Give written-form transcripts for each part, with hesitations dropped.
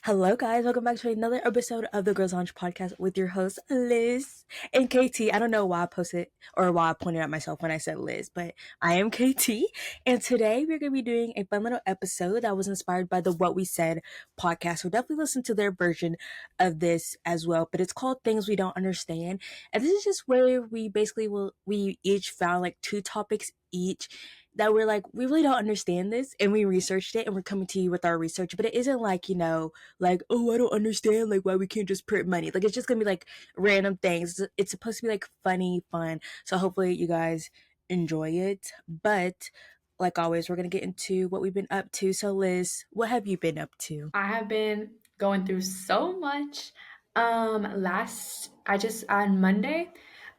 Hello, guys. Welcome back to another episode of the Girls Lounge podcast with your hosts, Liz and KT. I don't know why I posted or why I pointed at myself when I said Liz, but I am KT. And today we're going to be doing a fun little episode that was inspired by the What We Said podcast. So definitely listen to their version of this as well. But it's called Things We Don't Understand. And this is just where we each found like two topics each that we're like, we really don't understand this. And we researched it and we're coming to you with our research. But it isn't like, like, oh, I don't understand, like, why we can't just print money. Like, it's just gonna be like random things. It's supposed to be like funny, fun. So hopefully you guys enjoy it. But like always, we're gonna get into what we've been up to. So Liz, what have you been up to? I have been going through so much. I just on Monday,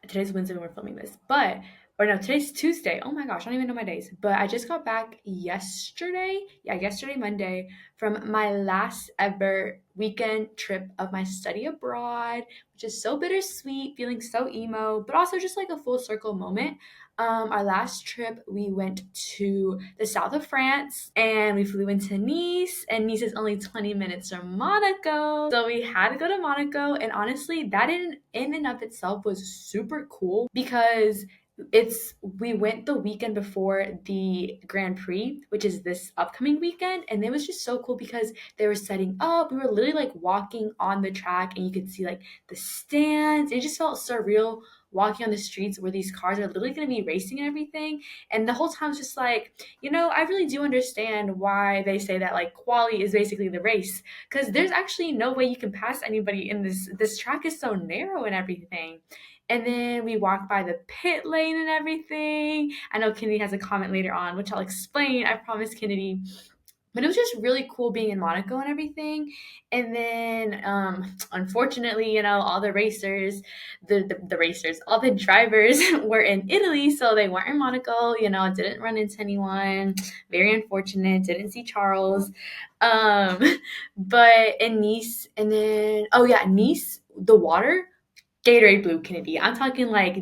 today's Wednesday when we're filming this, but or no, today's Tuesday. Oh my gosh, I don't even know my days. But I just got back yesterday. Yeah, yesterday, Monday, from my last ever weekend trip of my study abroad, which is so bittersweet, feeling so emo, but also just like a full circle moment. Our last trip, we went to the south of France and we flew into Nice, and Nice is only 20 minutes from Monaco. So we had to go to Monaco, and honestly, that in and of itself was super cool because we went the weekend before the Grand Prix, which is this upcoming weekend, and it was just so cool because they were setting up. We were literally like walking on the track and you could see like the stands. It just felt surreal walking on the streets where these cars are literally going to be racing and everything. And the whole time was just like, I really do understand why they say that like quali is basically the race, because there's actually no way you can pass anybody in this track is so narrow and everything. And then we walked by the pit lane and everything. I know Kennedy has a comment later on, which I'll explain. I promise, Kennedy. But it was just really cool being in Monaco and everything. And then, unfortunately, all the racers, the racers, all the drivers were in Italy, so they weren't in Monaco. Didn't run into anyone. Very unfortunate. Didn't see Charles. Um, but in Nice, and then oh yeah, Nice, the water Gatorade blue, Kennedy. I'm talking like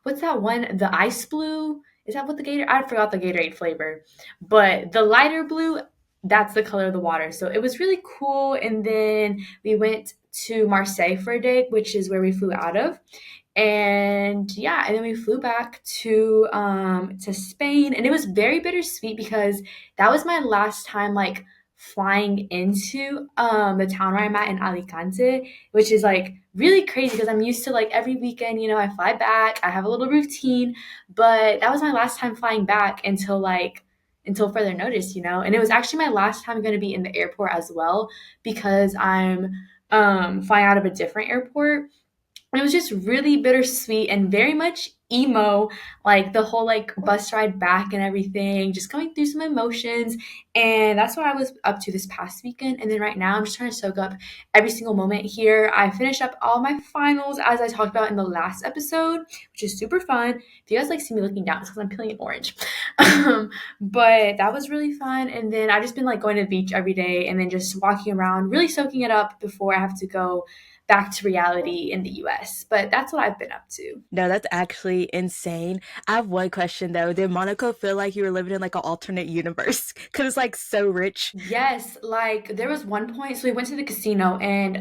what's that one? The ice blue? Is that what the Gator? I forgot the Gatorade flavor. But the lighter blue, that's the color of the water. So it was really cool. And then we went to Marseille for a day, which is where we flew out of. And yeah, and then we flew back to Spain, and it was very bittersweet because that was my last time like flying into the town where I'm at in Alicante, which is like really crazy because I'm used to like every weekend, I fly back, I have a little routine, but that was my last time flying back until further notice, and it was actually my last time going to be in the airport as well because I'm flying out of a different airport. It was just really bittersweet and very much emo, like the whole like bus ride back and everything, just going through some emotions. And that's what I was up to this past weekend. And then right now I'm just trying to soak up every single moment here. I finished up all my finals as I talked about in the last episode, which is super fun. If you guys like see me looking down, it's because I'm peeling an orange. But that was really fun. And then I've just been like going to the beach every day and then just walking around, really soaking it up before I have to go back to reality in the US. But that's what I've been up to. No, that's actually insane. I have one question though. Did Monaco feel like you were living in like an alternate universe? Because it's like so rich. Yes, like there was one point, so we went to the casino and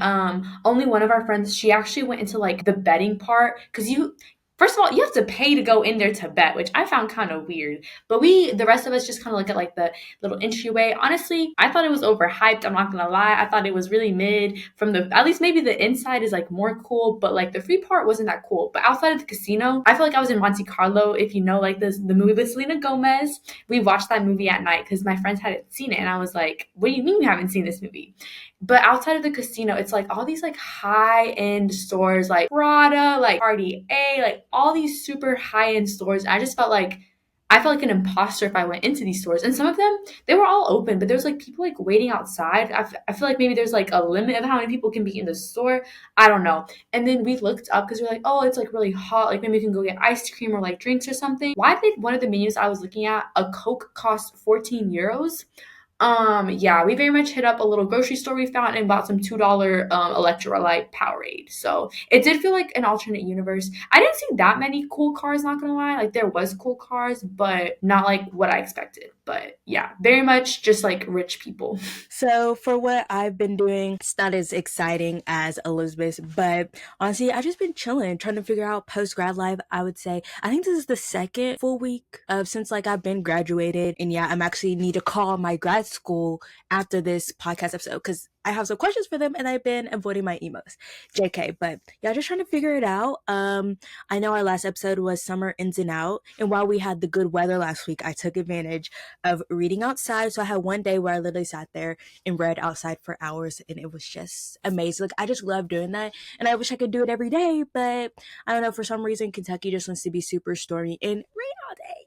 only one of our friends, she actually went into like the betting part because you first of all, you have to pay to go in there to bet, which I found kind of weird. But the rest of us just kind of look at like the little entryway. Honestly, I thought it was overhyped. I'm not gonna lie. I thought it was really mid from at least maybe the inside is like more cool, but like the free part wasn't that cool. But outside of the casino, I feel like I was in Monte Carlo. If you know like the movie with Selena Gomez, we watched that movie at night because my friends hadn't seen it, and I was like, "What do you mean you haven't seen this movie?" But outside of the casino, it's like all these like high end stores, like Prada, like Cartier, like all these super high end stores. I felt like an imposter if I went into these stores. And some of them, they were all open, but there was like people like waiting outside. I feel like maybe there's like a limit of how many people can be in the store. I don't know. And then we looked up because we're like, oh, it's like really hot. Like maybe we can go get ice cream or like drinks or something. Why did one of the menus I was looking at, a Coke cost 14 euros? Yeah, we very much hit up a little grocery store we found and bought some $2 electrolyte Powerade. So it did feel like an alternate universe. I didn't see that many cool cars, not gonna lie. Like there was cool cars, but not like what I expected. But yeah, very much just like rich people. So for what I've been doing, it's not as exciting as Elizabeth, but honestly, I've just been chilling, trying to figure out post grad life. I would say I think this is the second full week of since like I've been graduated, and yeah, I'm actually need to call my grad school after this podcast episode because I have some questions for them, and I've been avoiding my emos. JK, but yeah, just trying to figure it out. I know our last episode was summer ins and out, and while we had the good weather last week, I took advantage of reading outside. So I had one day where I literally sat there and read outside for hours, and it was just amazing. Like I just love doing that, and I wish I could do it every day, but I don't know, for some reason Kentucky just wants to be super stormy and rain all day.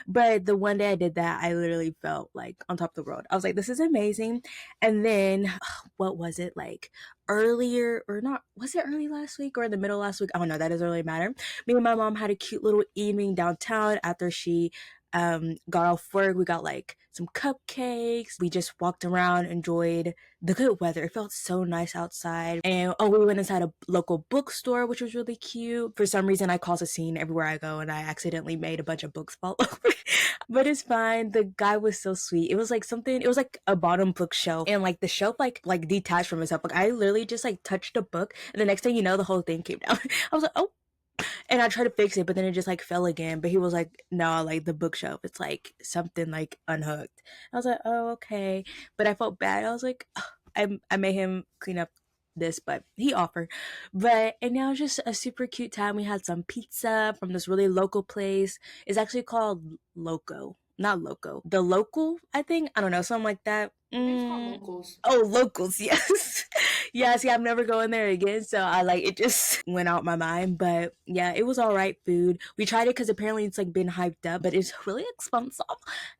But the one day I did that, I literally felt like on top of the world. I was like, this is amazing. And then what was it like earlier, or not, was it early last week or in the middle last week? I don't know, that doesn't really matter. Me and my mom had a cute little evening downtown after she got off work. We got like some cupcakes. We just walked around, enjoyed the good weather. It felt so nice outside. And oh, we went inside a local bookstore, which was really cute. For some reason, I cause a scene everywhere I go, and I accidentally made a bunch of books fall over. But it's fine. The guy was so sweet. It was like something. It was like a bottom bookshelf, and like the shelf like detached from itself. Like I literally just like touched a book, and the next thing you know, the whole thing came down. I was like, oh, and I tried to fix it, but then it just like fell again. But he was like, no, like the bookshelf, it's like something like unhooked. I was like, oh, okay. But I felt bad. I was like, ugh, I made him clean up this, but he offered. But and now it's just a super cute time. We had some pizza from this really local place. It's actually called Loco. Not Loco. The Local, I think. I don't know, something like that. I think it's called locals. Oh, Locals, yes. Yeah, see, I'm never going there again. So I like it just went out my mind. But yeah, it was all right food. We tried it because apparently it's like been hyped up, but it's really expensive.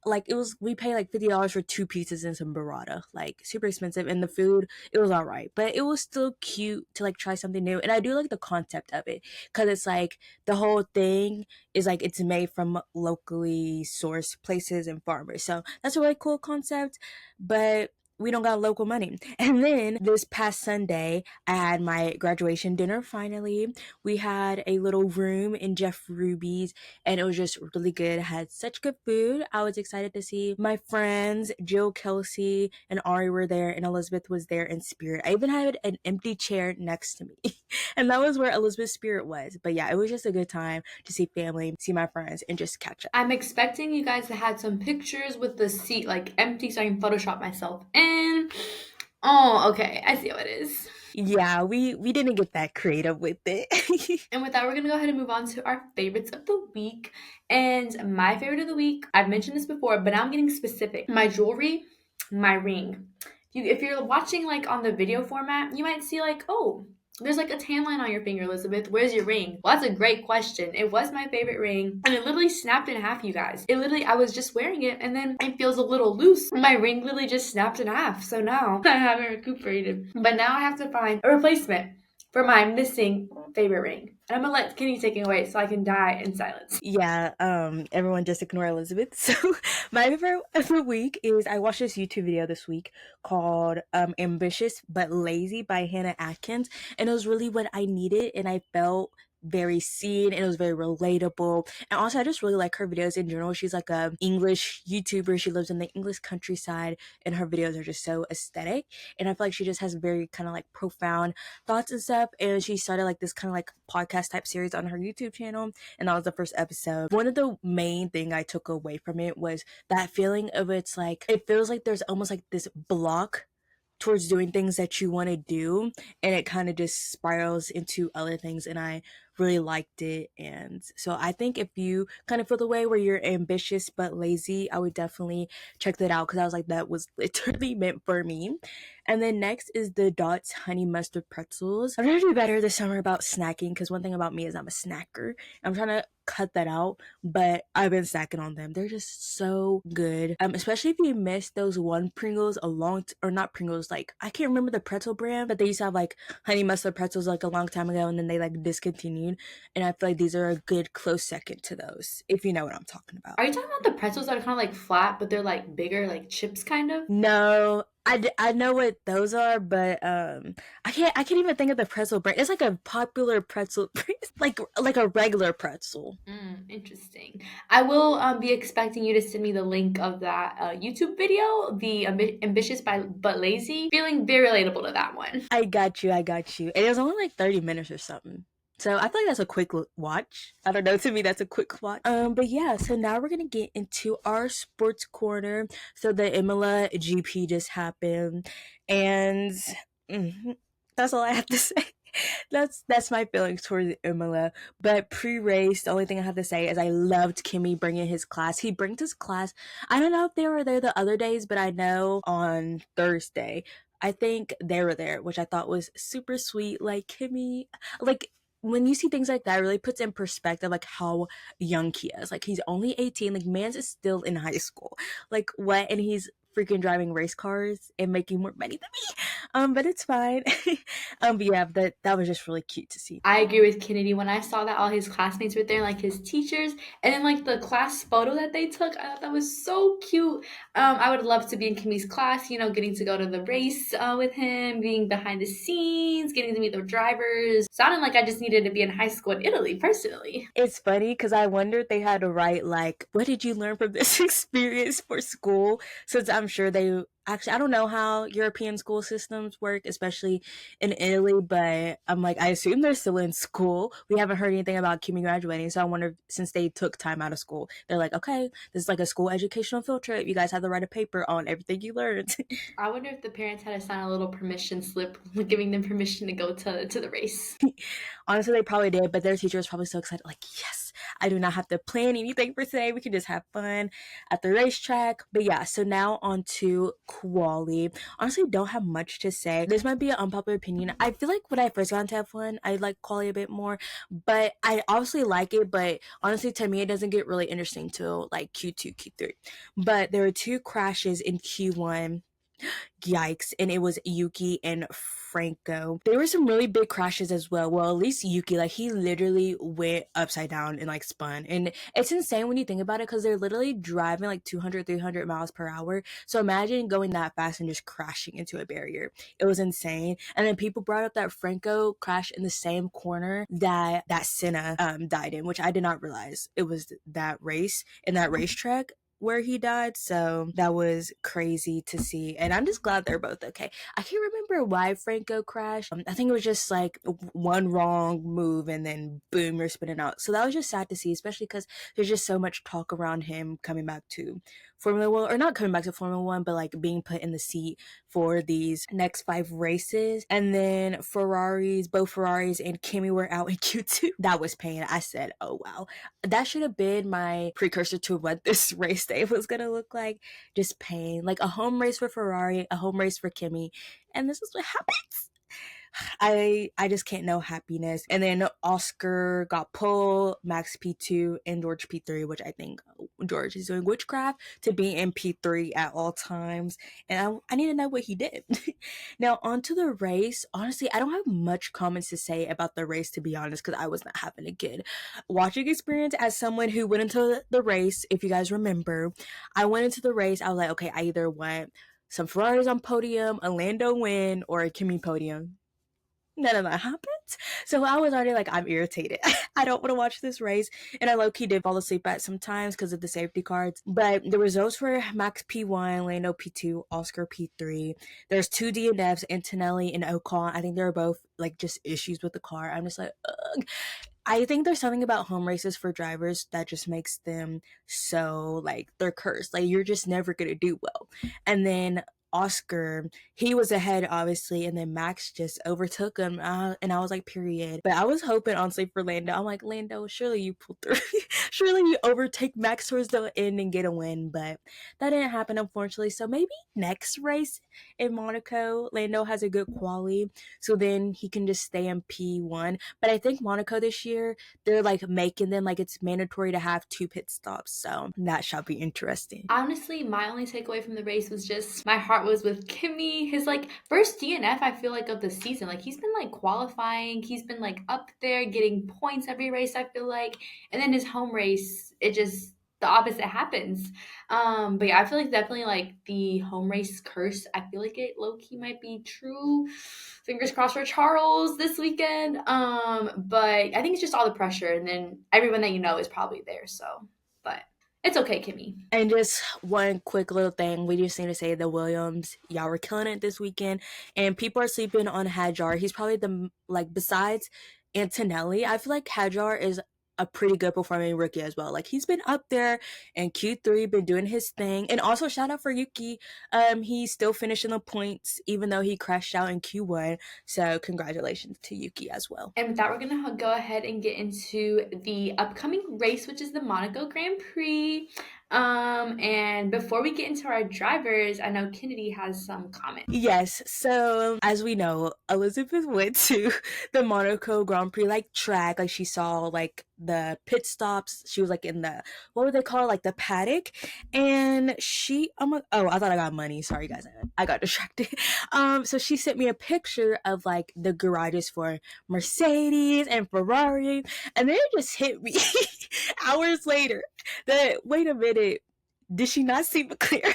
Like it was, we pay like $50 for two pizzas and some burrata, like super expensive. And the food, it was all right, but it was still cute to like try something new. And I do like the concept of it because it's like the whole thing is like it's made from locally sourced places and farmers. So that's a really cool concept. But we don't got local money. And then this past Sunday, I had my graduation dinner finally. We had a little room in Jeff Ruby's, and it was just really good. I had such good food. I was excited to see my friends. Jill, Kelsey, and Ari were there, and Elizabeth was there in spirit. I even had an empty chair next to me, and that was where Elizabeth's spirit was. But yeah, it was just a good time to see family, see my friends, and just catch up. I'm expecting you guys to have some pictures with the seat like empty so I can Photoshop myself in. Oh, okay. I see how it is. Yeah, we didn't get that creative with it. And with that, we're going to go ahead and move on to our favorites of the week. And my favorite of the week, I've mentioned this before, but now I'm getting specific. My jewelry, my ring. If you're watching like on the video format, you might see like, oh, there's like a tan line on your finger, Elizabeth. Where's your ring? Well, that's a great question. It was my favorite ring, and it literally snapped in half, you guys. It literally, I was just wearing it, and then it feels a little loose. My ring literally just snapped in half. So now I haven't recuperated. But now I have to find a replacement for my missing favorite ring. And I'm gonna let Kenny take it away so I can die in silence. Yeah, everyone just ignore Elizabeth. So my favorite of the week is I watched this YouTube video this week called Ambitious but Lazy by Hannah Atkins. And it was really what I needed, and I felt very seen, and it was very relatable. And also I just really like her videos in general. She's like a English YouTuber. She lives in the English countryside, and her videos are just so aesthetic. And I feel like she just has very kind of like profound thoughts and stuff. And she started like this kind of like podcast type series on her YouTube channel, and that was the first episode. One of the main thing I took away from it was that feeling of it's like it feels like there's almost like this block towards doing things that you want to do, and it kind of just spirals into other things, and I really liked it. And so I think if you kind of feel the way where you're ambitious but lazy, I would definitely check that out because I was like, that was literally meant for me. And then next is the Dots honey mustard pretzels. I'm trying to do better this summer about snacking because one thing about me is I'm a snacker. I'm trying to cut that out, but I've been snacking on them. They're just so good. Especially if you miss those one Pringles or not Pringles, like I can't remember the pretzel brand, but they used to have like honey mustard pretzels like a long time ago, and then they like discontinued. And I feel like these are a good close second to those, if you know what I'm talking about. Are you talking about the pretzels that are kind of like flat, but they're like bigger, like chips kind of? No, I know what those are, but I can't even think of the pretzel brand. It's like a popular pretzel brand, like a regular pretzel. Interesting. I will be expecting you to send me the link of that YouTube video, the ambitious but lazy. Feeling very relatable to that one. I got you. I got you. And it was only like 30 minutes or something. So I feel like that's a quick watch. I don't know. To me, that's a quick watch. But yeah. So now we're gonna get into our sports corner. So the Imola GP just happened, and mhm, that's all I have to say. That's my feelings towards Imola. But pre-race, the only thing I have to say is I loved Kimmy bringing his class. He brings his class. I don't know if they were there the other days, but I know on Thursday I think they were there, which I thought was super sweet. Like Kimmy, like when you see things like that, it really puts in perspective like how young he is. Like he's only 18. Like Mans is still in high school. Like what? And he's freaking driving race cars and making more money than me. But it's fine. But yeah, that was just really cute to see. I agree with Kennedy. When I saw that all his classmates were there, like his teachers, and then like the class photo that they took, I thought that was so cute. I would love to be in Kimmy's class, you know, getting to go to the race with him, being behind the scenes, getting to meet the drivers. Sounded like I just needed to be in high school in Italy, personally. It's funny because I wondered they had to write like, "What did you learn from this experience for school?" Since I'm sure they actually, I don't know how European school systems work, especially in Italy. But I'm like, I assume they're still in school. We haven't heard anything about Kimmy graduating, so I wonder if, since they took time out of school, they're like, okay, this is like a school educational field trip. You guys have to write a paper on everything you learned. I wonder if the parents had to sign a little permission slip giving them permission to go to the race. Honestly, they probably did, but their teacher was probably so excited, like, yes, I do not have to plan anything for today. We can just have fun at the racetrack. But yeah, so now on to quali. Honestly, don't have much to say. This might be an unpopular opinion. I feel like when I first got into F1, I like quali a bit more, but I obviously like it. But honestly, to me, it doesn't get really interesting till like Q2, Q3. But there were two crashes in Q1. Yikes. And it was Yuki and Franco. There were some really big crashes as well. Well, at least Yuki, like he literally went upside down and like spun. And it's insane when you think about it because they're literally driving like 200, 300 miles per hour. So imagine going that fast and just crashing into a barrier. It was insane. And then people brought up that Franco crashed in the same corner that Senna died in, which I did not realize it was that race in that racetrack where he died. So that was crazy to see. And I'm just glad they're both okay. I can't remember why Franco crashed. I think it was just like one wrong move and then boom, you're spinning out. So that was just sad to see, especially because there's just so much talk around him coming back to Formula One, or not coming back to Formula One, but like being put in the seat for these next 5 races. And then both Ferraris and Kimi were out in Q2. That was pain. I said, oh wow, that should have been my precursor to what this race day was gonna look like. Just pain. Like a home race for Ferrari, a home race for Kimi, and this is what happens. I just can't know happiness. And then Oscar got pulled, Max P2, and George P3, which I think George is doing witchcraft to be in P3 at all times. And I need to know what he did. Now, on to the race. Honestly, I don't have much comments to say about the race, to be honest, because I was not having a good watching experience as someone who went into the race. If you guys remember, I went into the race. I was like, okay, I either want some Ferraris on podium, a Lando win, or a Kimi podium. None of that happened. So I was already like, I'm irritated. I don't want to watch this race. And I low key did fall asleep at sometimes because of the safety cards. But the results were Max P1, Lando P2, Oscar P3. There's two DNFs, Antonelli and Ocon. I think they were both like just issues with the car. I'm just like, ugh. I think there's something about home races for drivers that just makes them so like they're cursed. Like you're just never gonna do well. And then Oscar, he was ahead obviously, and then Max just overtook him, and I was like, period. But I was hoping honestly for Lando. I'm like, Lando, surely you pull through, surely you overtake Max towards the end and get a win. But that didn't happen unfortunately. So maybe next race in Monaco, Lando has a good quali, so then he can just stay in P1. But I think Monaco this year, they're like making them like it's mandatory to have 2 pit stops. So that shall be interesting. Honestly, my only takeaway from the race was just my heart was with Kimmy. His like first DNF, I feel like of the season. Like he's been like qualifying, he's been like up there getting points every race. I feel like, and then his home race, it just the opposite happens. But yeah, I feel like definitely like the home race curse. I feel like it low key might be true. Fingers crossed for Charles this weekend. But I think it's just all the pressure, and then everyone that you know is probably there. So, but it's okay, Kimmy. And just one quick little thing, we just need to say the Williams, y'all were killing it this weekend, and people are sleeping on Hajar. He's probably the like besides Antonelli. I feel like Hajar is a pretty good performing rookie as well. Like he's been up there in Q3, been doing his thing, and also shout out for Yuki. He's still finishing the points even though he crashed out in Q1. So congratulations to Yuki as well. And with that, we're going to go ahead and get into the upcoming race, which is the Monaco Grand Prix. And before we get into our drivers, I know Kennedy has some comments. Yes, so as we know, Elizabeth went to the Monaco Grand Prix like track, like she saw like the pit stops. She was like in the what would they call it, like the paddock, and oh, I thought I got money. Sorry guys, I got distracted. So she sent me a picture of like the garages for Mercedes and Ferrari, and then it just hit me hours later that wait a minute, did she not see McLaren?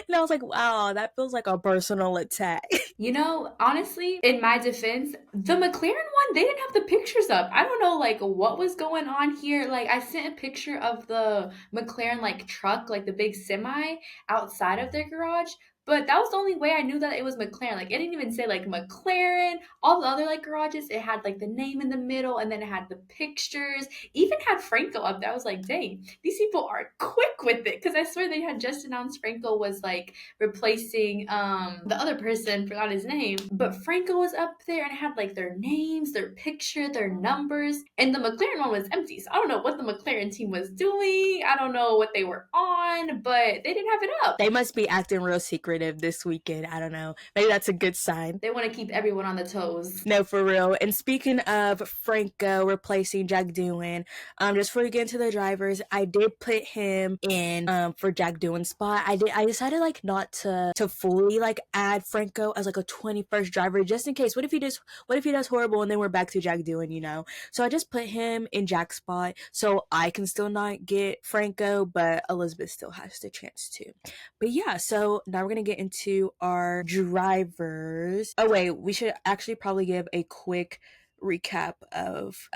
And I was like, wow, that feels like a personal attack. You know, honestly, in my defense, the McLaren one, they didn't have the pictures up. I don't know, like, what was going on here. Like, I sent a picture of the McLaren, like, truck, like the big semi outside of their garage. But that was the only way I knew that it was McLaren. Like, it didn't even say, like, McLaren. All the other, like, garages, it had, like, the name in the middle, and then it had the pictures. Even had Franco up there. I was like, dang, these people are quick with it. Because I swear they had just announced Franco was, like, replacing the other person, forgot his name, but Franco was up there and it had like their names, their picture, their numbers, and the McLaren one was empty. So I don't know what the McLaren team was doing. I don't know what they were on, but they didn't have it up. They must be acting real secretive this weekend. I don't know. Maybe that's a good sign. They want to keep everyone on the toes. No, for real. And speaking of Franco replacing Jack Doohan, just before we get into the drivers, I did put him in for Jack Doohan's spot. I decided like not to fully like add Franco as like a 21st driver just in case. What if he does horrible and then we're back to Jack Doohan, you know? So I just put him in Jack's spot so I can still not get Franco, but Elizabeth still has the chance to. But yeah, so now we're gonna get into our drivers. Oh wait, we should actually probably give a quick recap of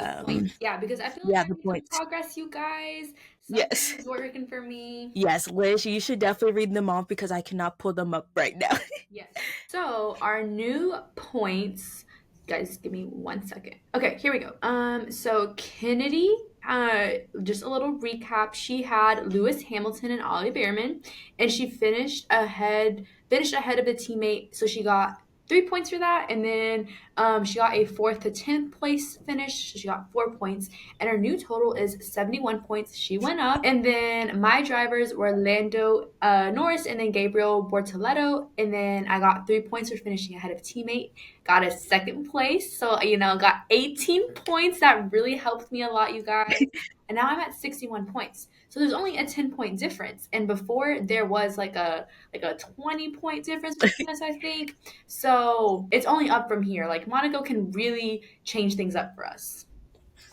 yeah, because I feel like I the need some points. progress, you guys. Yes. Something's working for me. Yes, Liz, you should definitely read them off because I cannot pull them up right now. Yes. So our new points, guys, give me 1 second. Okay, here we go. So Kennedy, just a little recap. She had Lewis Hamilton and Ollie Behrman, and she finished ahead of the teammate. So she got 3 points for that, and then she got a 4th to 10th place finish. So she got 4 points, and her new total is 71 points. She went up, and then my drivers were Lando Norris and then Gabriel Bortoletto, and then I got 3 points for finishing ahead of teammate. Got a 2nd place, so got 18 points. That really helped me a lot, you guys. And now I'm at 61 points. So there's only a 10-point difference. And before there was like a 20-point difference between us, I think. So it's only up from here. Like Monaco can really change things up for us.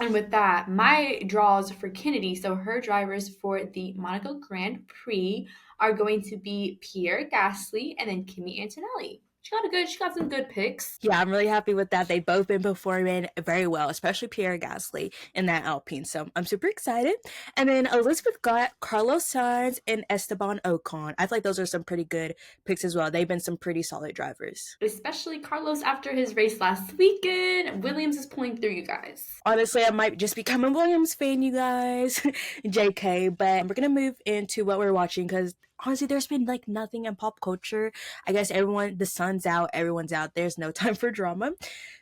And with that, my draws for Kennedy, so her drivers for the Monaco Grand Prix are going to be Pierre Gasly and then Kimi Antonelli. She got some good picks. Yeah, I'm really happy with that. They've both been performing very well, especially Pierre Gasly in that Alpine. So I'm super excited. And then Elizabeth got Carlos Sainz and Esteban Ocon. I feel like those are some pretty good picks as well. They've been some pretty solid drivers. Especially Carlos after his race last weekend. Williams is pulling through, you guys. Honestly, I might just become a Williams fan, you guys. JK. But we're going to move into what we're watching because honestly, there's been like nothing in pop culture. I guess the sun's out, everyone's out. There's no time for drama.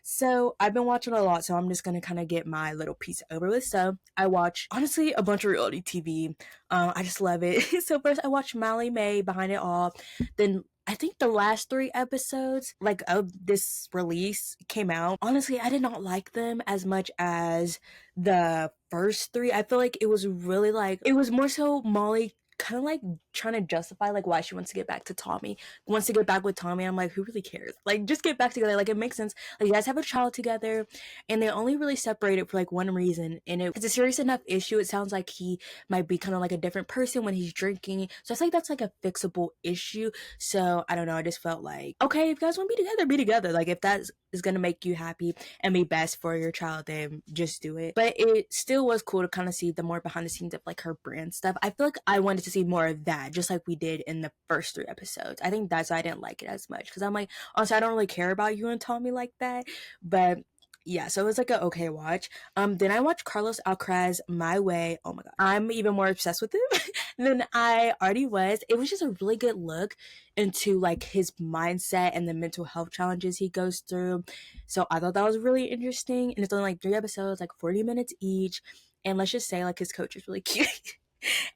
So I've been watching a lot, so I'm just gonna kind of get my little piece over with. So I watch honestly a bunch of reality TV. I just love it. So first I watched Mally May Behind It All. Then I think the last 3 episodes like of this release came out. Honestly, I did not like them as much as the first 3. I feel like it was really like it was more so Molly kind of like trying to justify like why she wants to get back to Tommy, wants to get back with Tommy. I'm like, who really cares? Like, just get back together. Like, it makes sense. Like, you guys have a child together, and they only really separated for like one reason, and it's a serious enough issue. It sounds like he might be kind of like a different person when he's drinking. So I feel like that's like a fixable issue. So I don't know. I just felt like, okay, if you guys want to be together, be together. Like, if that is gonna make you happy and be best for your child, then just do it. But it still was cool to kind of see the more behind the scenes of like her brand stuff. I feel like I wanted to see more of that, just like we did in the first 3 episodes. I think that's why I didn't like it as much, because I'm like, honestly, I don't really care about you and Tommy like that. But yeah, so it was like a okay watch. Then I watched Carlos Alcaraz My Way. Oh my god, I'm even more obsessed with him than I already was. It was just a really good look into like his mindset and the mental health challenges he goes through. So I thought that was really interesting. And it's only like 3 episodes, like 40 minutes each. And let's just say like his coach is really cute.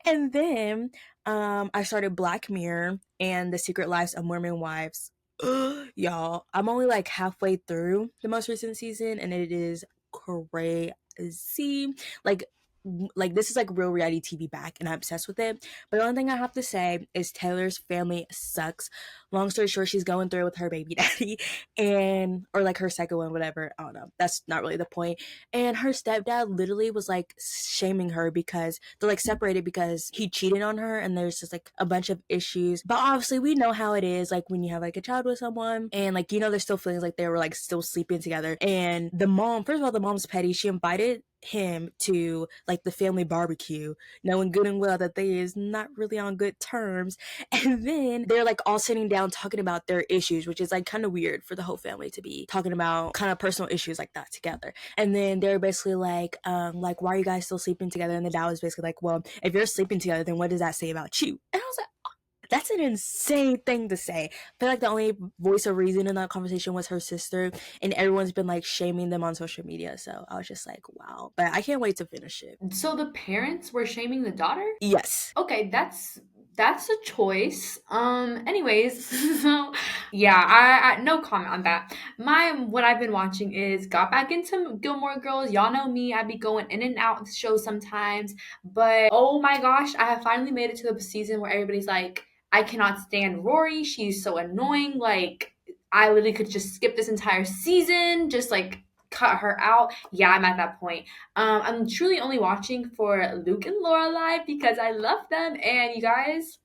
And then I started Black Mirror and The Secret Lives of Mormon Wives. Y'all, I'm only like halfway through the most recent season, and it is crazy. Like like this is like real reality TV back, and I'm obsessed with it. But the only thing I have to say is Taylor's family sucks. Long story short, she's going through with her baby daddy, and or like her second one, whatever. I don't know. That's not really the point. And her stepdad literally was like shaming her because they're like separated because he cheated on her, and there's just like a bunch of issues. But obviously, we know how it is. Like when you have like a child with someone, and like there's still feelings like they were like still sleeping together. And the mom, first of all, the mom's petty. She invited him to like the family barbecue, knowing good and well that they is not really on good terms. And then they're like all sitting down talking about their issues, which is like kind of weird for the whole family to be talking about kind of personal issues like that together. And then they're basically like, why are you guys still sleeping together? And the dad was basically like, well, if you're sleeping together, then what does that say about you? And I was like, that's an insane thing to say. I feel like the only voice of reason in that conversation was her sister, and everyone's been like shaming them on social media. So I was just like, wow. But I can't wait to finish it. So the parents were shaming the daughter? Yes. Okay, that's a choice. Anyways, so yeah, I no comment on that. What I've been watching is got back into Gilmore Girls. Y'all know me, I be going in and out of the show sometimes. But oh my gosh, I have finally made it to the season where everybody's like, I cannot stand Rory. She's so annoying. Like, I literally could just skip this entire season, just like cut her out. Yeah, I'm at that point. I'm truly only watching for Luke and Lorelai because I love them, and you guys,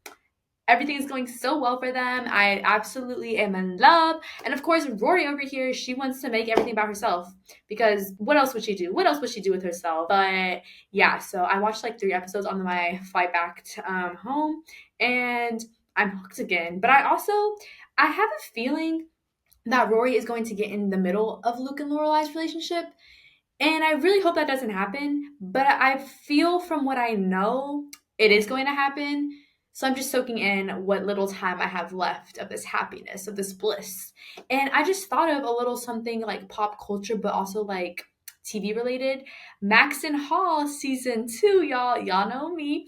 everything is going so well for them. I absolutely am in love. And of course, Rory over here, she wants to make everything about herself because what else would she do? What else would she do with herself? But yeah, so I watched like 3 episodes on my flight back to home, and I'm hooked again. But I have a feeling that Rory is going to get in the middle of Luke and Lorelai's relationship, and I really hope that doesn't happen, but I feel from what I know, it is going to happen. So I'm just soaking in what little time I have left of this happiness, of this bliss. And I just thought of a little something like pop culture, but also like TV related. Max and Hall season 2, y'all know me.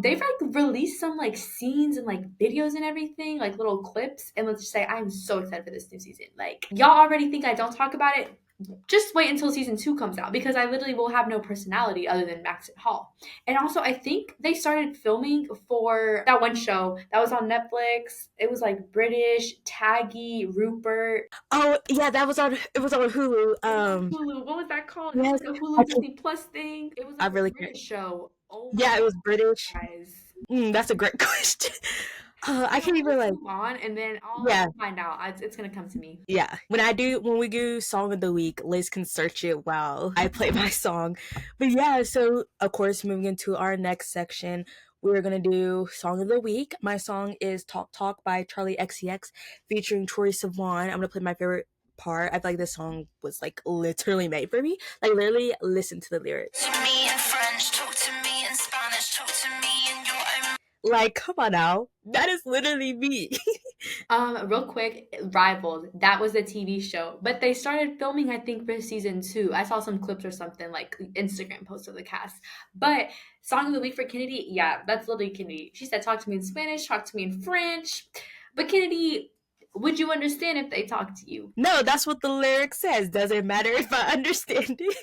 They've like released some like scenes and like videos and everything, like little clips. And let's just say I'm so excited for this new season. Like y'all already think I don't talk about it, just wait until season 2 comes out because I literally will have no personality other than Max and Hall. And also, I think they started filming for that one show that was on Netflix. It was like British, Taggy, Rupert. Oh yeah, that was on. It was on Hulu. It was on Hulu. What was that called? It was Yes. like a I Hulu can, Disney Plus thing. It was I like a really can't. British show. Oh my Yeah, it was British. guys. That's a great question. I You know can't what? even Let's like. move on, and then Yeah, I'll find out. It's gonna come to me. yeah. When we do song of the week, Liz can search it while I play my song. But yeah, so of course, moving into our next section, we're gonna do song of the week. My song is "Talk Talk" by Charlie XCX featuring Troye Sivan. I'm gonna play my favorite part. I feel like this song was like literally made for me. Like literally, listen to the lyrics. To me in French, talk to me in Spanish, talk to me in your own. Like, come on now, that is literally me. Real quick, Rivals. That was a TV show, but they started filming, I think, for season 2. I saw some clips or something like Instagram posts of the cast. But song of the week for Kennedy, yeah, that's literally Kennedy. She said, "Talk to me in Spanish, talk to me in French." But Kennedy, would you understand if they talked to you? No, that's what the lyric says. Doesn't matter if I understand it.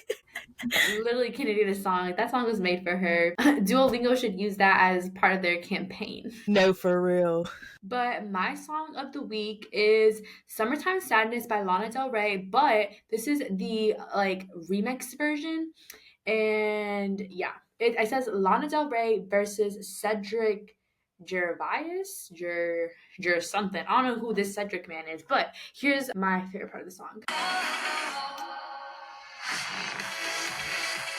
Literally Kennedy the song. Like, that song was made for her. Duolingo should use that as part of their campaign. No, for real. But my song of the week is Summertime Sadness by Lana Del Rey, but this is the like remix version. And yeah, it says Lana Del Rey versus Cedric Gervais, Ger something. I don't know who this Cedric man is, but here's my favorite part of the song.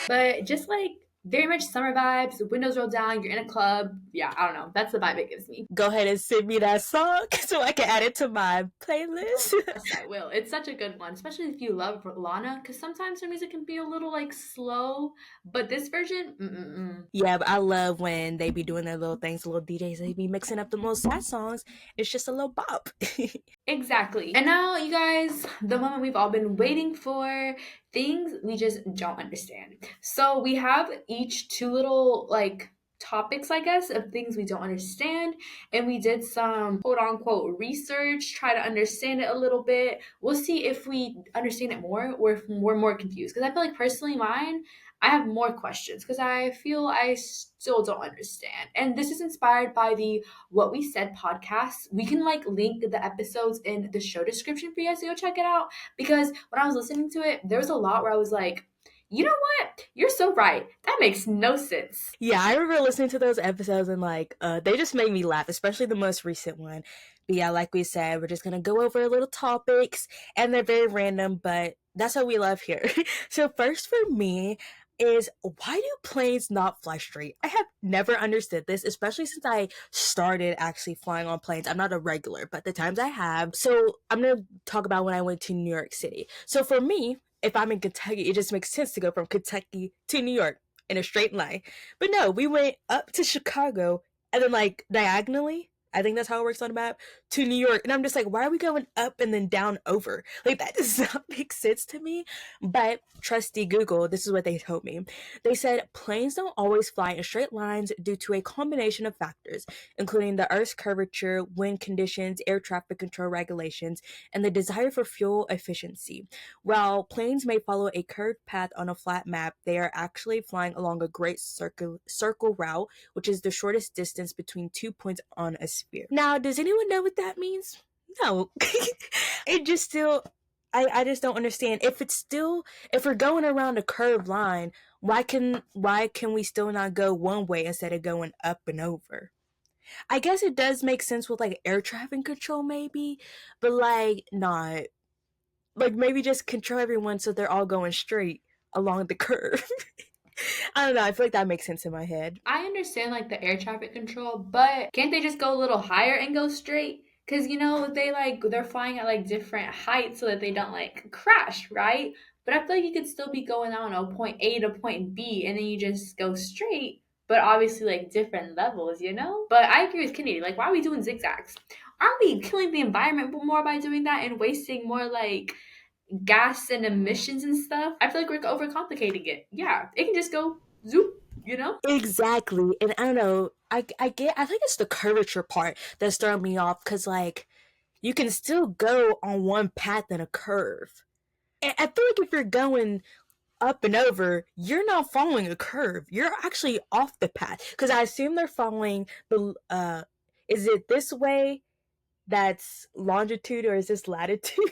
But just like very much summer vibes, the windows roll down, you're in a club. Yeah, I don't know. That's the vibe it gives me. Go ahead and send me that song so I can add it to my playlist. Yes, I will. It's such a good one, especially if you love Lana, because sometimes her music can be a little like slow, but this version, Yeah, but I love when they be doing their little things, little DJs, they be mixing up the most sad songs. It's just a little bop. exactly. And now, you guys, the moment we've all been waiting for, things we just don't understand. So we have each two little like topics, I guess, of things we don't understand. And we did some quote unquote research, try to understand it a little bit. We'll see if we understand it more or if we're more confused. Because I feel like personally, mine, I have more questions because I feel I still don't understand. And this is inspired by the What We Said podcast. We can like link the episodes in the show description for you guys to go check it out. Because when I was listening to it, there was a lot where I was like, you know what? You're so right. That makes no sense. Yeah, I remember listening to those episodes and like they just made me laugh, especially the most recent one. But yeah, like we said, we're just gonna go over little topics and they're very random, but that's what we love here. So first for me is why do planes not fly straight? I have never understood this, especially since I started actually flying on planes. I'm not a regular, but the times I have. So I'm gonna talk about when I went to New York City. So for me, if I'm in Kentucky, it just makes sense to go from Kentucky to New York in a straight line. But no, we went up to Chicago and then like diagonally. I think that's how it works on a map to New York. And I'm just like, why are we going up and then down over? Like, that does not make sense to me. But trusty Google, this is what they told me. They said planes don't always fly in straight lines due to a combination of factors, including the Earth's curvature, wind conditions, air traffic control regulations, and the desire for fuel efficiency. While planes may follow a curved path on a flat map, they are actually flying along a great circle route, which is the shortest distance between 2 points on a sphere. Now, does anyone know what that means? No. It just still I just don't understand. If we're going around a curved line, why can we still not go one way instead of going up and over? I guess it does make sense with like air traffic control maybe, but like not like maybe just control everyone so they're all going straight along the curve. I don't know. I feel like that makes sense in my head. I understand like the air traffic control, but can't they just go a little higher and go straight? Cause you know they're flying at like different heights so that they don't like crash, right? But I feel like you could still be going, I don't know, point A to point B, and then you just go straight. But obviously like different levels, you know. But I agree with Kennedy. Like, why are we doing zigzags? Aren't we killing the environment more by doing that and wasting more like gas and emissions and stuff? I feel like we're overcomplicating it. Yeah, it can just go zoop, you know? Exactly. And I don't know. I think it's the curvature part that's throwing me off because like you can still go on one path in a curve. And I feel like if you're going up and over, you're not following a curve. You're actually off the path. Because I assume they're following the is it this way that's longitude or is this latitude?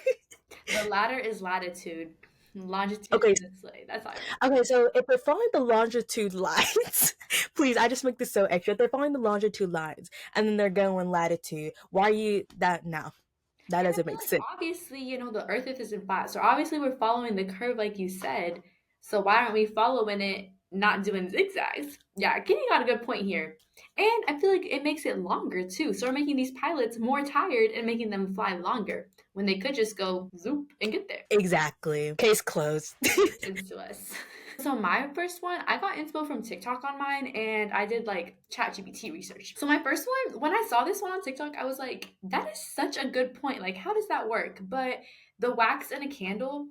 The latter is latitude. Longitude Okay, is this way. That's how I okay, so if they're following the longitude lines, please, I just make this so extra. If they're following the longitude lines and then they're going latitude, why are you that now? That And I doesn't feel make like sense. obviously, you know, the earth isn't flat. So obviously we're following the curve like you said. So why aren't we following it, not doing zigzags? Yeah, Kenny got a good point here. And I feel like it makes it longer too. So we're making these pilots more tired and making them fly longer when they could just go zoop and get there. Exactly. Case closed. Makes sense to us. So my first one, I got inspo from TikTok on mine and I did like ChatGPT research. So my first one, when I saw this one on TikTok, I was like, that is such a good point. Like, how does that work? But the wax in a candle,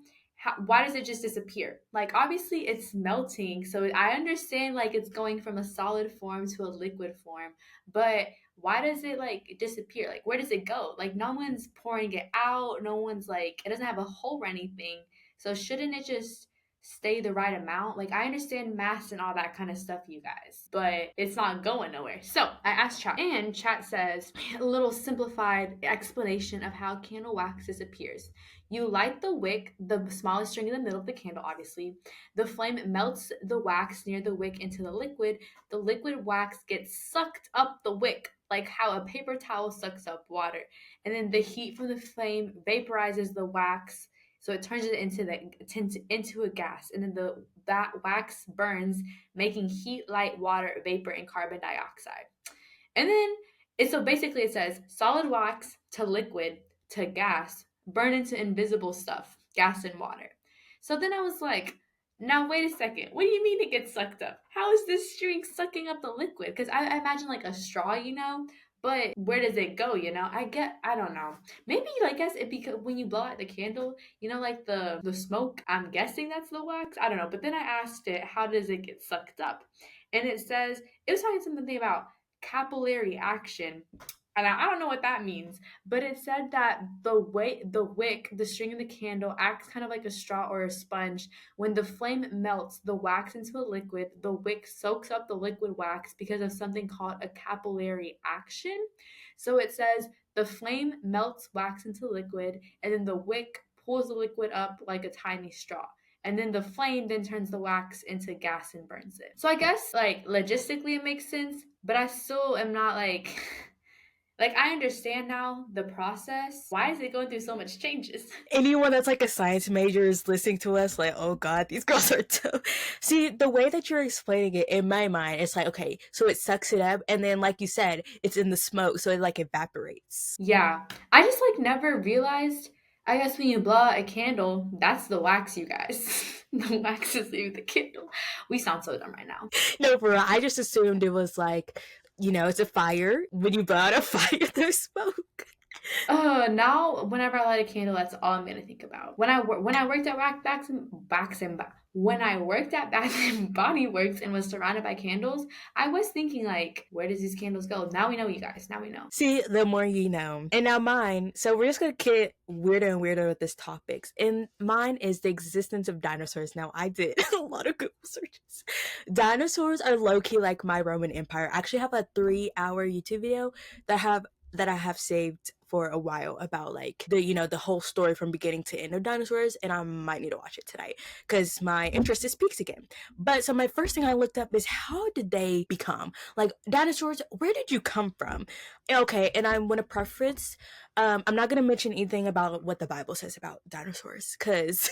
why does it just disappear? Like, obviously it's melting. So I understand like it's going from a solid form to a liquid form, but why does it like disappear? Like, where does it go? Like, no one's pouring it out. No one's like, it doesn't have a hole or anything. So shouldn't it just stay the right amount? Like, I understand maths and all that kind of stuff, you guys, but it's not going nowhere. So I asked chat, and chat says a little simplified explanation of how candle wax disappears. You light the wick, the smallest string in the middle of the candle, obviously. The flame melts the wax near the wick into the liquid. The liquid wax gets sucked up the wick, like how a paper towel sucks up water. And then the heat from the flame vaporizes the wax, so it turns it into a gas, and then that wax burns, making heat, light, water, vapor, and carbon dioxide. And then so basically it says solid wax to liquid to gas burn into invisible stuff, gas and water. So then I was like, now wait a second. What do you mean it gets sucked up? How is this string sucking up the liquid? Because I imagine like a straw, but where does it go? I don't know. Maybe I guess it because when you blow out the candle, like the smoke. I'm guessing that's the wax. I don't know. But then I asked it, how does it get sucked up? And it was talking something about capillary action. And I don't know what that means, but it said that the wick, the string of the candle, acts kind of like a straw or a sponge. When the flame melts the wax into a liquid, the wick soaks up the liquid wax because of something called a capillary action. So it says the flame melts wax into liquid, and then the wick pulls the liquid up like a tiny straw. And then the flame then turns the wax into gas and burns it. So I guess like logistically it makes sense, but I still am not like like I understand now the process. Why is it going through so much changes? Anyone that's like a science major is listening to us like, oh god, these girls are too. See, the way that you're explaining it in my mind, it's like, okay, so it sucks it up, and then like you said, it's in the smoke, so it like evaporates. Yeah. I just like never realized. I guess when you blow out a candle, that's the wax, you guys. The wax is leaving the candle. We sound so dumb right now. No, for real, I just assumed it was like, it's a fire. When you blow out a fire, there's smoke. Now whenever I light a candle, that's all I'm gonna think about. When I worked at when I worked at Bath and Body Works and was surrounded by candles, I was thinking like, where does these candles go? Now we know, you guys. Now we know. See, the more you know. And now mine, so we're just gonna get weirder and weirder with this topics. And mine is the existence of dinosaurs. Now, I did a lot of Google searches. Dinosaurs are low-key like my Roman Empire. I actually have a 3-hour YouTube video that I have saved for a while about like the whole story from beginning to end of dinosaurs, and I might need to watch it tonight because my interest is peaked again. But so my first thing I looked up is, how did they become like dinosaurs? Where did you come from? Okay, and I want to preface, I'm not going to mention anything about what the Bible says about dinosaurs because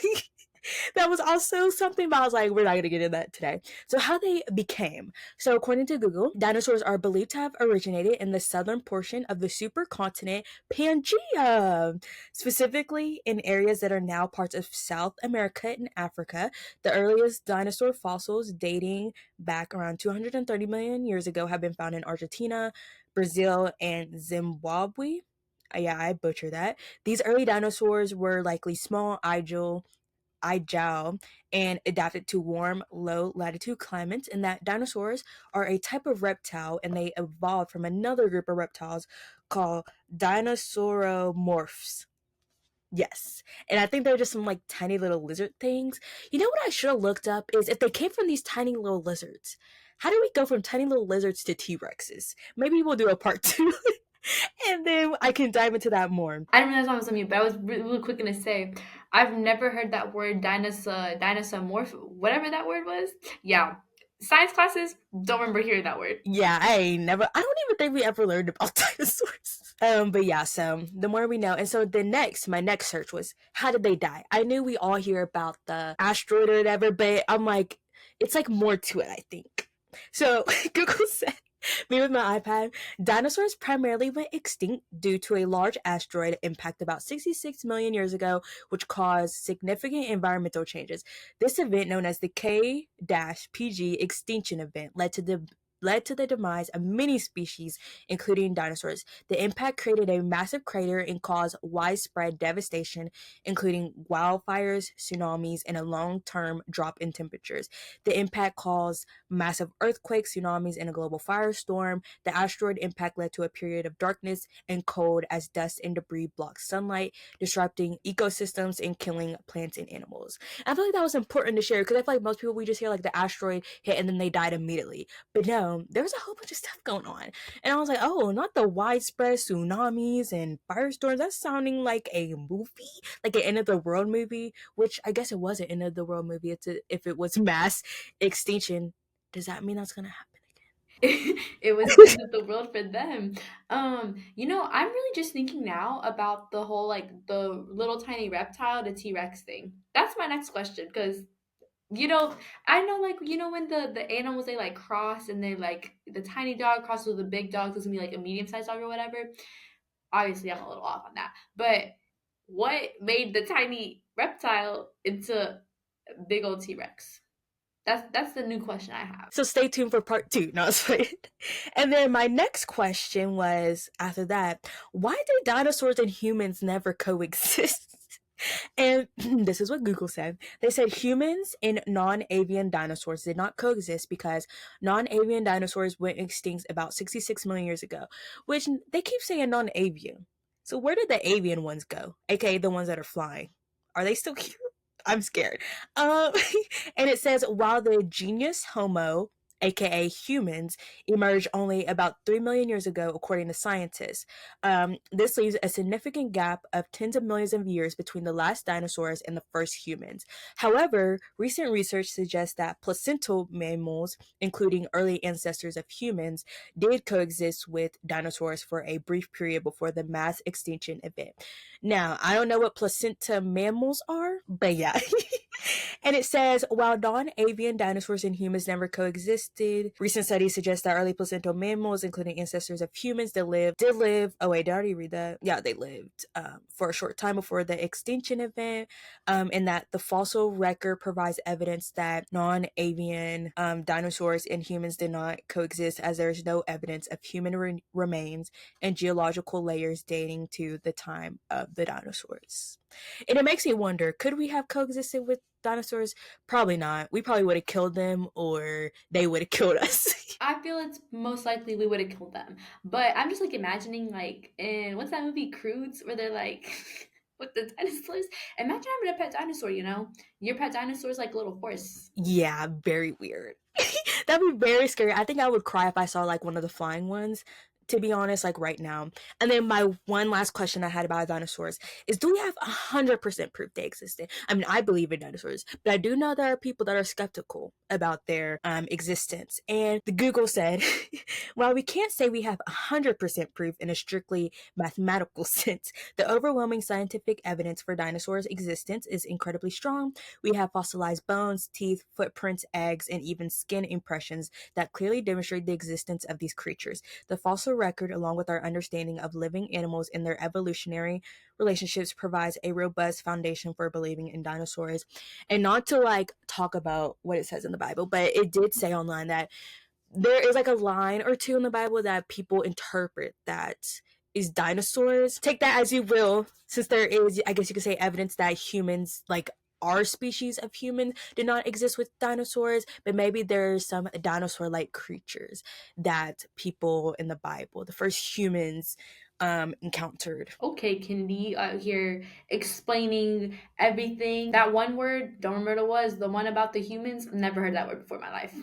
that was also something, but I was like, we're not going to get into that today. So how they became. So according to Google, dinosaurs are believed to have originated in the southern portion of the supercontinent Pangea, specifically in areas that are now parts of South America and Africa. The earliest dinosaur fossils, dating back around 230 million years ago, have been found in Argentina, Brazil, and Zimbabwe. Yeah, I butchered that. These early dinosaurs were likely small, agile, and adapted to warm, low latitude climates, and that dinosaurs are a type of reptile and they evolved from another group of reptiles called dinosauromorphs. Yes. And I think they're just some like tiny little lizard things. You know what I should have looked up is if they came from these tiny little lizards, how do we go from tiny little lizards to T-Rexes? Maybe we'll do a part two. And then I can dive into that more. I didn't realize I was on mute, but I was really quick gonna say, I've never heard that word dinosaur morph, whatever that word was. Yeah, science classes don't remember hearing that word. Yeah, I don't even think we ever learned about dinosaurs. But yeah, so the more we know. And so my next search was, how did they die? I knew we all hear about the asteroid or whatever, but I'm like, it's like more to it, I think. So Google said, me with my iPad, dinosaurs primarily went extinct due to a large asteroid impact about 66 million years ago, which caused significant environmental changes. This event, known as the K-PG extinction event, led to the led to the demise of many species, including dinosaurs. The impact created a massive crater and caused widespread devastation, including wildfires, tsunamis, and a long-term drop in temperatures. The impact caused massive earthquakes, tsunamis, and a global firestorm. The asteroid impact led to a period of darkness and cold as dust and debris blocked sunlight, disrupting ecosystems and killing plants and animals. I feel like that was important to share because I feel like most people, we just hear like the asteroid hit and then they died immediately. But no, there was a whole bunch of stuff going on. And I was like, oh, not the widespread tsunamis and firestorms. That's sounding like a movie, like an end of the world movie, which I guess it was an end of the world movie if it was mass extinction. Does that mean that's going to happen It was the again? end of the world for them. I'm really just thinking now about the whole like the little tiny reptile, the T-Rex thing. That's my next question because you know, I know like when the animals they like cross and they like the tiny dog crosses with the big dog, so it's gonna be like a medium sized dog or whatever. Obviously, I'm a little off on that, but what made the tiny reptile into a big old T-Rex? That's the new question I have. So stay tuned for part two. No, it's fine. And then my next question was after that, why did dinosaurs and humans never coexist? And this is what Google said. They said humans and non avian dinosaurs did not coexist because non avian dinosaurs went extinct about 66 million years ago, which they keep saying non avian. So where did the avian ones go? AKA the ones that are flying. Are they still here? I'm scared. Um, and it says while the genus Homo, aka humans, emerged only about 3 million years ago, according to scientists. This leaves a significant gap of tens of millions of years between the last dinosaurs and the first humans. However, recent research suggests that placental mammals, including early ancestors of humans, did coexist with dinosaurs for a brief period before the mass extinction event. Now, I don't know what placenta mammals are, but yeah. And it says, while non-avian dinosaurs and humans never coexisted, recent studies suggest that early placental mammals, including ancestors of humans, did live. Oh wait, did I already read that? Yeah, they lived for a short time before the extinction event, and that the fossil record provides evidence that non-avian dinosaurs and humans did not coexist, as there is no evidence of human remains and geological layers dating to the time of the dinosaurs. And it makes me wonder, could we have coexisted with dinosaurs? Probably not. We probably would have killed them or they would have killed us. I feel it's most likely we would have killed them. But I'm just like imagining like in what's that movie Crudes where they're like with the dinosaurs. Imagine having a pet dinosaur, you know? Your pet dinosaur is like a little horse. Yeah, very weird. That'd be very scary. I think I would cry if I saw like one of the flying ones, to be honest, like right now. And then my one last question I had about dinosaurs is, do we have 100% proof they existed? I mean, I believe in dinosaurs, but I do know there are people that are skeptical about their existence. And the Google said, while we can't say we have 100% proof in a strictly mathematical sense, the overwhelming scientific evidence for dinosaurs' existence is incredibly strong. We have fossilized bones, teeth, footprints, eggs, and even skin impressions that clearly demonstrate the existence of these creatures. The fossil record, along with our understanding of living animals and their evolutionary relationships, provides a robust foundation for believing in dinosaurs. And not to like talk about what it says in the Bible, but it did say online that there is like a line or two in the Bible that people interpret that is dinosaurs. Take that as you will, since there is, I guess you could say, evidence that humans, like our species of human, did not exist with dinosaurs, but maybe there's some dinosaur like creatures that people in the Bible, the first humans, encountered. Okay, Kennedy out here explaining everything. That one word, don't remember what it was, the one about the humans, never heard that word before in my life.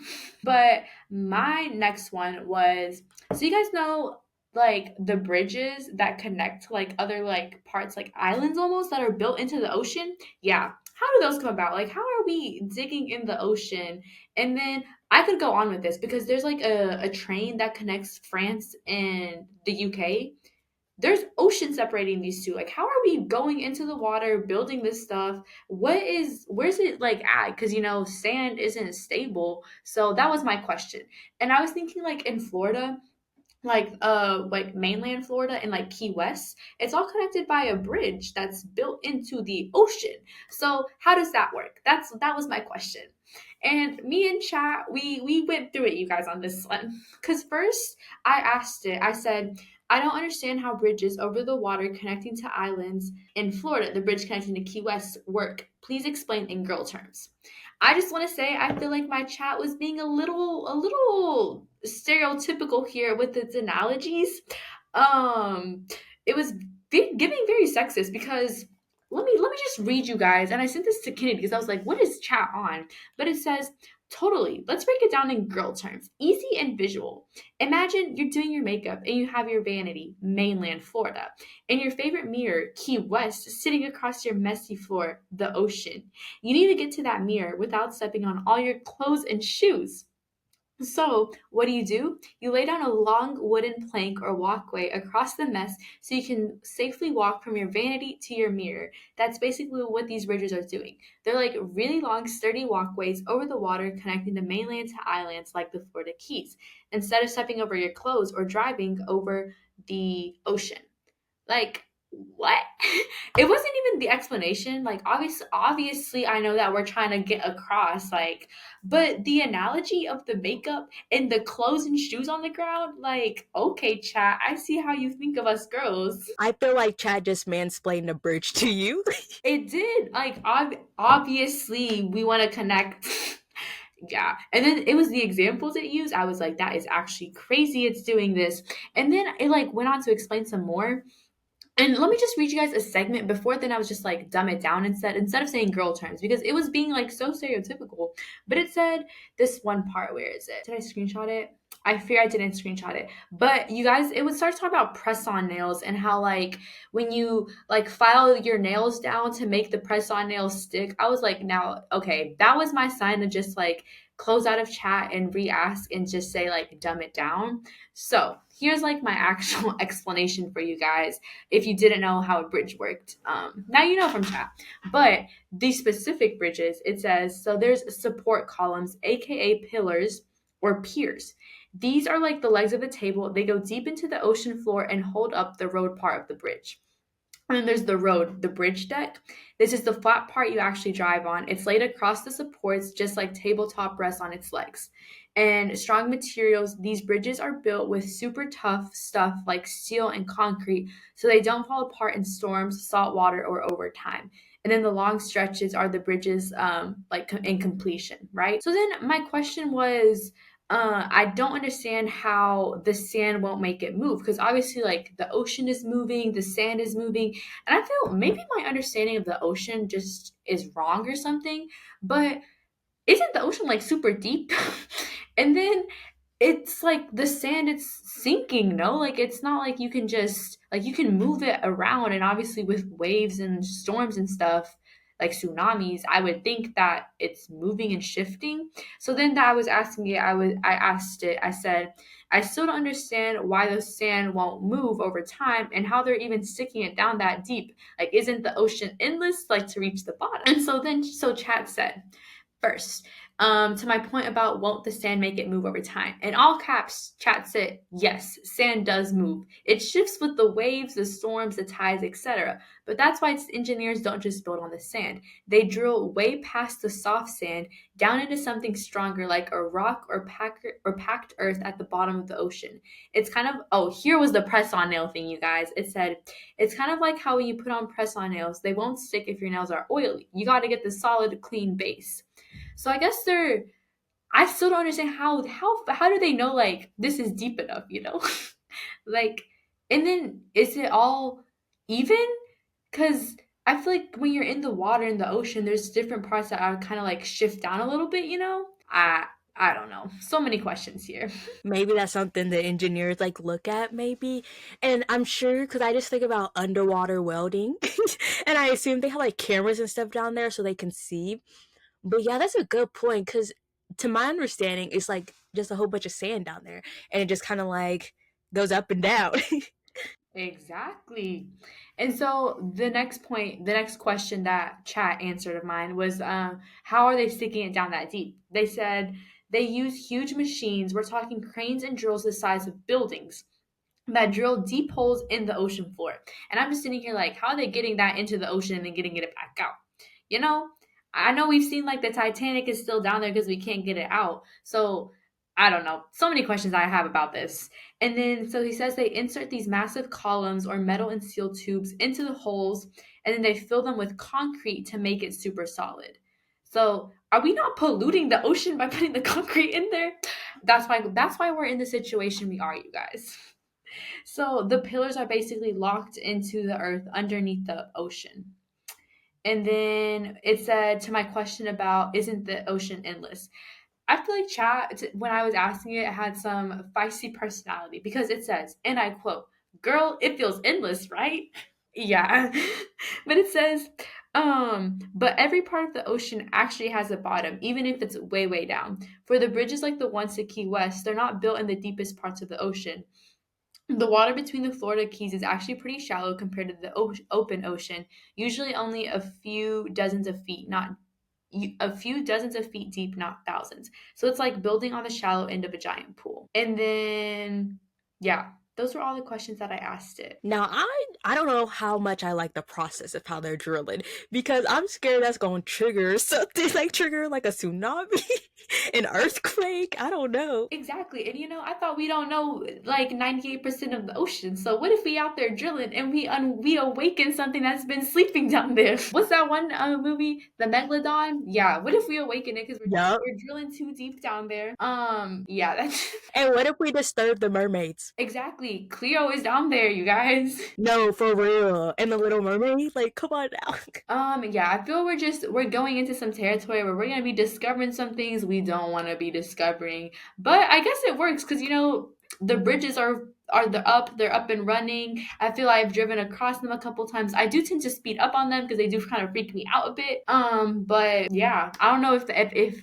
But my next one was so you guys know like the bridges that connect to like other like parts like islands almost that are built into the ocean? Yeah. How do those come about? Like how are we digging in the ocean? And then I could go on with this because there's like a train that connects France and the UK. There's ocean separating these two. Like, how are we going into the water, building this stuff? Where's it like at? Because, sand isn't stable. So that was my question. And I was thinking, like, in Florida, like mainland Florida and like Key West, it's all connected by a bridge that's built into the ocean. So how does that work? That was my question. And me and chat, we went through it, you guys, on this one. Cause first I asked it, I said, I don't understand how bridges over the water connecting to islands in Florida, the bridge connecting to Key West, work. Please explain in girl terms. I just want to say I feel like my chat was being a little stereotypical here with its analogies. Um, it was giving very sexist because let me just read you guys. And I sent this to Kennedy because I was like, what is chat on? But it says, totally. Let's break it down in girl terms, easy and visual. Imagine you're doing your makeup and you have your vanity, mainland Florida, and your favorite mirror, Key West, sitting across your messy floor, the ocean. You need to get to that mirror without stepping on all your clothes and shoes. So, what do? You lay down a long wooden plank or walkway across the mess so you can safely walk from your vanity to your mirror. That's basically what these bridges are doing. They're like really long, sturdy walkways over the water connecting the mainland to islands like the Florida Keys, instead of stepping over your clothes or driving over the ocean. Like, what? It wasn't even the explanation. Like, obviously I know that we're trying to get across, like, but the analogy of the makeup and the clothes and shoes on the ground, like, okay, chat, I see how you think of us girls. I feel like Chad just mansplained a bridge to you. It did. Like, obviously we want to connect. Yeah. And then it was the examples it used. I was like, that is actually crazy. It's doing this. And then it like went on to explain some more. And let me just read you guys a segment. Before then, I was just like dumb it down instead of saying girl terms because it was being like so stereotypical. But it said this one part. Where is it? Did I screenshot it? I fear I didn't screenshot it. But you guys, it would start talking about press on nails and how like when you like file your nails down to make the press on nails stick. I was like, now okay, that was my sign to just like close out of chat and re-ask and just say like dumb it down. So here's like my actual explanation for you guys if you didn't know how a bridge worked. Now you know from chat. But these specific bridges, it says, so there's support columns, aka pillars or piers. These are like the legs of the table. They go deep into the ocean floor and hold up the road part of the bridge. And then there's the road, the bridge deck. This is the flat part you actually drive on. It's laid across the supports, just like tabletop rests on its legs. And strong materials, these bridges are built with super tough stuff like steel and concrete, so they don't fall apart in storms, salt water, or over time. And then the long stretches are the bridges, like in completion, right? So then my question was, I don't understand how the sand won't make it move because obviously, like the ocean is moving, the sand is moving, and I feel maybe my understanding of the ocean just is wrong or something. But isn't the ocean like super deep? And then it's like the sand, it's sinking, no? Like it's not like you can just like you can move it around, and obviously with waves and storms and stuff like tsunamis, I would think that it's moving and shifting. So then that I was asking it, I asked it, I said, I still don't understand why the sand won't move over time and how they're even sticking it down that deep. Like isn't the ocean endless like to reach the bottom? And so chat said, first, to my point about won't the sand make it move over time? In all caps, chat said, yes, sand does move. It shifts with the waves, the storms, the tides, etc. But that's why engineers don't just build on the sand. They drill way past the soft sand down into something stronger like a rock or packed earth at the bottom of the ocean. It's kind of, oh, here was the press on nail thing, you guys. It said, it's kind of like how when you put on press on nails, they won't stick if your nails are oily. You got to get the solid, clean base. So I guess they're. I still don't understand how do they know like this is deep enough, you know? Like, and then is it all even? Because I feel like when you're in the water in the ocean, there's different parts that are kind of like shift down a little bit, you know? I don't know. So many questions here. Maybe that's something the engineers like look at, maybe. And I'm sure because I just think about underwater welding, and I assume they have like cameras and stuff down there so they can see. But yeah, that's a good point because to my understanding, it's like just a whole bunch of sand down there, and it just kind of like goes up and down. Exactly. And so the next question that chat answered of mine was, how are they sticking it down that deep? They said they use huge machines. We're talking cranes and drills the size of buildings. that drill deep holes in the ocean floor. And I'm just sitting here like, how are they getting that into the ocean and then getting it back out? You know, I know we've seen like the Titanic is still down there because we can't get it out. So I don't know. So many questions I have about this. And then, so he says they insert these massive columns or metal and steel tubes into the holes, and then they fill them with concrete to make it super solid. So, are we not polluting the ocean by putting the concrete in there? That's why we're in the situation we are, you guys. So the pillars are basically locked into the earth underneath the ocean. And then it said to my question about isn't the ocean endless? I feel like chat, when I was asking it, it had some feisty personality because it says, and I quote, "Girl, it feels endless, right?" Yeah. But it says, but every part of the ocean actually has a bottom, even if it's way, way down. For the bridges like the ones to Key West, they're not built in the deepest parts of the ocean. The water between the Florida Keys is actually pretty shallow compared to the open ocean, usually only a few dozens of feet, not a few dozens of feet deep, not thousands. So it's like building on the shallow end of a giant pool. And then, yeah, those were all the questions that I asked it. Now I don't know how much I like the process of how they're drilling because I'm scared that's gonna trigger something like trigger like a tsunami, an earthquake. I don't know. Exactly. And I thought we don't know like 98% of the ocean. So what if we out there drilling and we awaken something that's been sleeping down there? What's that one movie, The Megalodon? Yeah, what if we awaken it cuz Yup. we're drilling too deep down there? Yeah, that's And what if we disturb the mermaids? exactly. Cleo is down there, you guys. No, for real. And the Little Mermaid, like, come on now. Yeah, I feel we're going into some territory where we're gonna be discovering some things we don't want to be discovering. But I guess it works because the bridges they're up and running. I feel I've driven across them a couple times. I do tend to speed up on them because they do kind of freak me out a bit. But yeah, I don't know if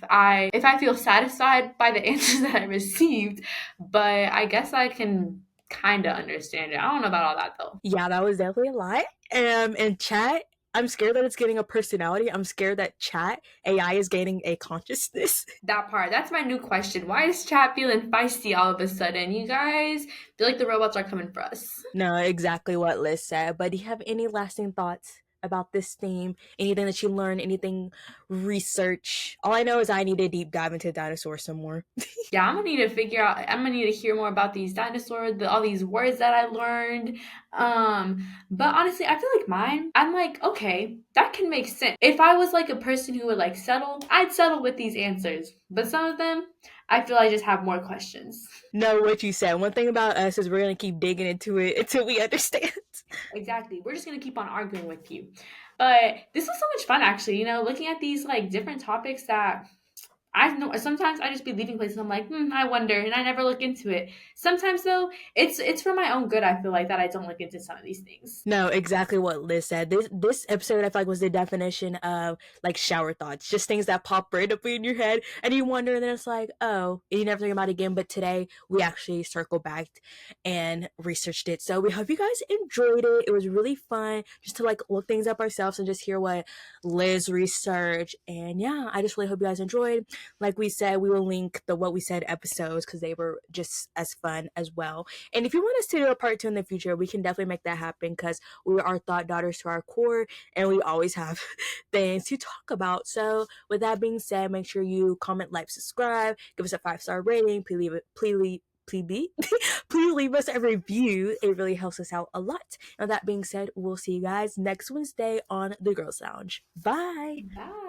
I feel satisfied by the answers that I received, but I guess I can kind of understand it. I don't know about all that though. Yeah, that was definitely a lot. And chat, I'm scared that it's getting a personality. I'm scared that chat AI is gaining a consciousness. That part. That's my new question. Why is chat feeling feisty all of a sudden? You guys feel like the robots are coming for us. No, exactly what Liz said. But do you have any lasting thoughts about this theme? Anything that you learned? Anything research? All I know is I need to deep dive into dinosaurs some more. Yeah, I'm gonna need to figure out. I'm gonna need to hear more about these dinosaurs, all these words that I learned. But honestly, I feel like mine. I'm like, okay, that can make sense. If I was like a person who would like settle, I'd settle with these answers. But some of them, I feel I just have more questions. Know what you said. One thing about us is we're gonna keep digging into it until we understand. Exactly. We're just gonna keep on arguing with you. But this was so much fun actually, looking at these like different topics that I know sometimes I just be leaving places. I'm like, I wonder, and I never look into it. Sometimes though, it's for my own good. I feel like that I don't look into some of these things. No, exactly what Liz said. This episode I feel like was the definition of like shower thoughts, just things that pop randomly in your head, and you wonder, and then it's like, oh, and you never think about it again. But today we actually circled back and researched it. So we hope you guys enjoyed it. It was really fun just to like look things up ourselves and just hear what Liz researched. And yeah, I just really hope you guys enjoyed. Like we said, we will link the What We Said episodes because they were just as fun as well. And if you want us to do a part 2 in the future, we can definitely make that happen because we are thought daughters to our core and we always have things to talk about. So with that being said, make sure you comment, like, subscribe, give us a 5-star rating. Please leave us a review. It really helps us out a lot. And with that being said, we'll see you guys next Wednesday on the Girls Lounge. Bye. Bye.